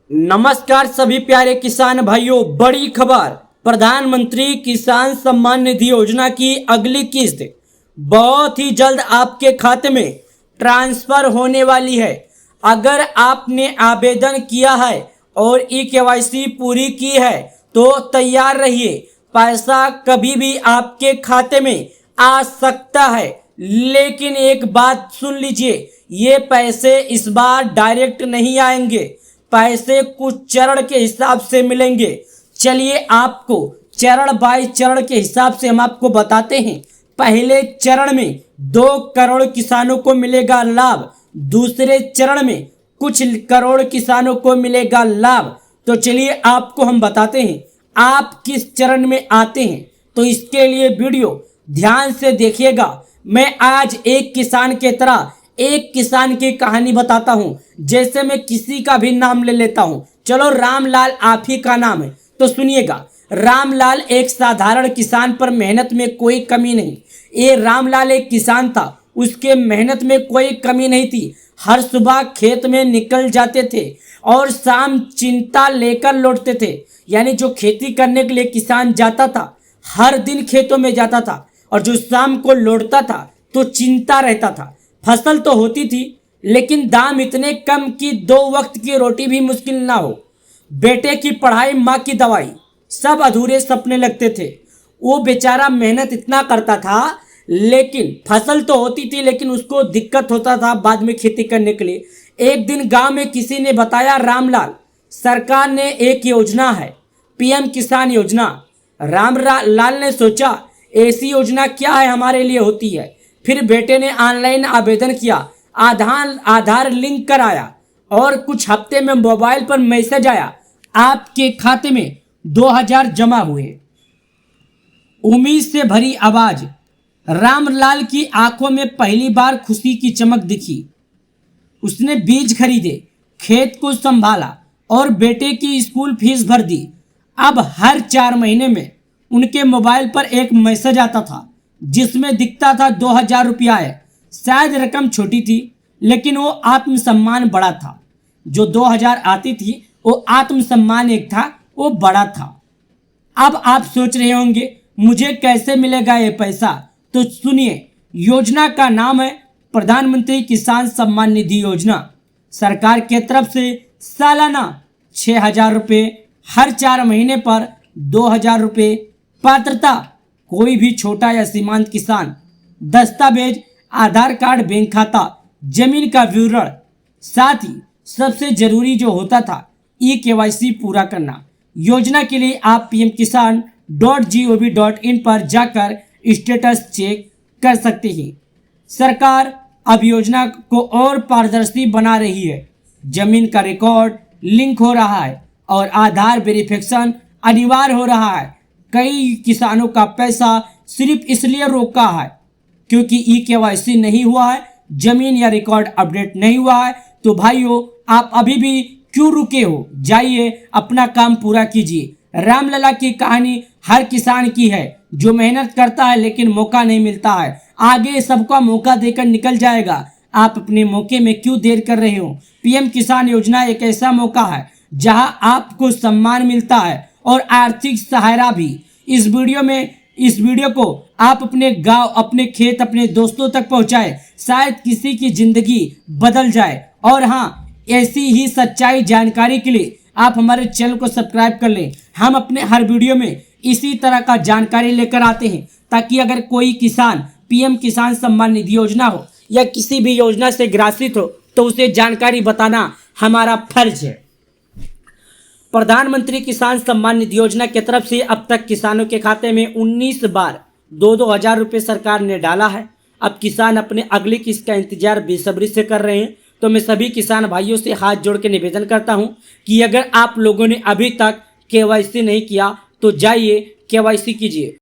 नमस्कार सभी प्यारे किसान भाइयों, बड़ी खबर। प्रधानमंत्री किसान सम्मान निधि योजना की अगली किस्त बहुत ही जल्द आपके खाते में ट्रांसफर होने वाली है। अगर आपने आवेदन किया है और ई-केवाईसी पूरी की है तो तैयार रहिए, पैसा कभी भी आपके खाते में आ सकता है। लेकिन एक बात सुन लीजिए, ये पैसे इस बार डायरेक्ट नहीं आएंगे, पैसे कुछ चरण के हिसाब से मिलेंगे। चलिए आपको चरण बाय चरण के हिसाब से हम आपको बताते हैं। पहले चरण में 2 करोड़ किसानों को मिलेगा लाभ, दूसरे चरण में कुछ करोड़ किसानों को मिलेगा लाभ। तो चलिए आपको हम बताते हैं आप किस चरण में आते हैं, तो इसके लिए वीडियो ध्यान से देखिएगा। मैं आज एक किसान के तरह एक किसान की कहानी बताता हूं। जैसे मैं किसी का भी नाम ले लेता हूं, चलो रामलाल आप ही का नाम है तो सुनिएगा। रामलाल एक साधारण किसान, पर मेहनत में कोई कमी नहीं। ये रामलाल एक किसान था, उसके मेहनत में कोई कमी नहीं थी। हर सुबह खेत में निकल जाते थे और शाम चिंता लेकर लौटते थे। यानी जो खेती करने के लिए किसान जाता था, हर दिन खेतों में जाता था और जो शाम को लौटता था तो चिंता रहता था। फसल तो होती थी लेकिन दाम इतने कम कि 2 वक्त की रोटी भी मुश्किल ना हो। बेटे की पढ़ाई, माँ की दवाई, सब अधूरे सपने लगते थे। वो बेचारा मेहनत इतना करता था, लेकिन फसल तो होती थी लेकिन उसको दिक्कत होता था बाद में खेती करने के लिए। एक दिन गांव में किसी ने बताया, रामलाल, सरकार ने एक योजना है, पीएम किसान योजना। रामलाल ने सोचा, ऐसी योजना क्या है हमारे लिए होती है। फिर बेटे ने ऑनलाइन आवेदन किया, आधार लिंक कराया और कुछ हफ्ते में मोबाइल पर मैसेज आया, आपके खाते में 2000 जमा हुए। उम्मीद से भरी आवाज। रामलाल की आंखों में पहली बार खुशी की चमक दिखी। उसने बीज खरीदे, खेत को संभाला और बेटे की स्कूल फीस भर दी। अब हर 4 महीने में उनके मोबाइल पर एक मैसेज आता था जिसमें दिखता था 2000 रुपया है। शायद रकम छोटी थी लेकिन वो आत्मसम्मान बड़ा था। जो 2000 आती थी वो आत्मसम्मान एक था, वो बड़ा था। अब आप सोच रहे होंगे मुझे कैसे मिलेगा ये पैसा, तो सुनिए। योजना का नाम है प्रधानमंत्री किसान सम्मान निधि योजना। सरकार के तरफ से सालाना 6000 रुपये, हर 4 महीने पर 2000 रुपये। पात्रता, कोई भी छोटा या सीमांत किसान। दस्तावेज, आधार कार्ड, बैंक खाता, जमीन का विवरण। साथ ही सबसे जरूरी जो होता था, ई-केवाईसी पूरा करना। योजना के लिए आप pmkisan.gov.in पर जाकर स्टेटस चेक कर सकते हैं। सरकार अब योजना को और पारदर्शी बना रही है। जमीन का रिकॉर्ड लिंक हो रहा है और आधार वेरिफिकेशन अनिवार्य हो रहा है। कई किसानों का पैसा सिर्फ इसलिए रोका है क्योंकि ई-केवाईसी नहीं हुआ है, जमीन या रिकॉर्ड अपडेट नहीं हुआ है। तो भाइयों, आप अभी भी क्यों रुके हो, जाइए अपना काम पूरा कीजिए। रामलला की कहानी हर किसान की है जो मेहनत करता है लेकिन मौका नहीं मिलता है। आगे सबका मौका देकर निकल जाएगा। आप अपने मौके में क्यों देर कर रहे हो। पीएम किसान योजना एक ऐसा मौका है जहां आपको सम्मान मिलता है और आर्थिक सहायता भी। इस वीडियो को आप अपने गांव, अपने खेत, अपने दोस्तों तक पहुंचाएं। शायद किसी की जिंदगी बदल जाए। और हाँ, ऐसी ही सच्चाई जानकारी के लिए आप हमारे चैनल को सब्सक्राइब कर लें। हम अपने हर वीडियो में इसी तरह का जानकारी लेकर आते हैं ताकि अगर कोई किसान पीएम किसान सम्मान निधि योजना हो या किसी भी योजना से ग्रासित हो तो उसे जानकारी बताना हमारा फर्ज है। प्रधानमंत्री किसान सम्मान निधि योजना की तरफ से अब तक किसानों के खाते में 19 बार 2-2 हजार रुपये सरकार ने डाला है। अब किसान अपने अगली किस्त का इंतजार बेसब्री से कर रहे हैं। तो मैं सभी किसान भाइयों से हाथ जोड़ के निवेदन करता हूं कि अगर आप लोगों ने अभी तक केवाईसी नहीं किया तो जाइए केवाईसी कीजिए।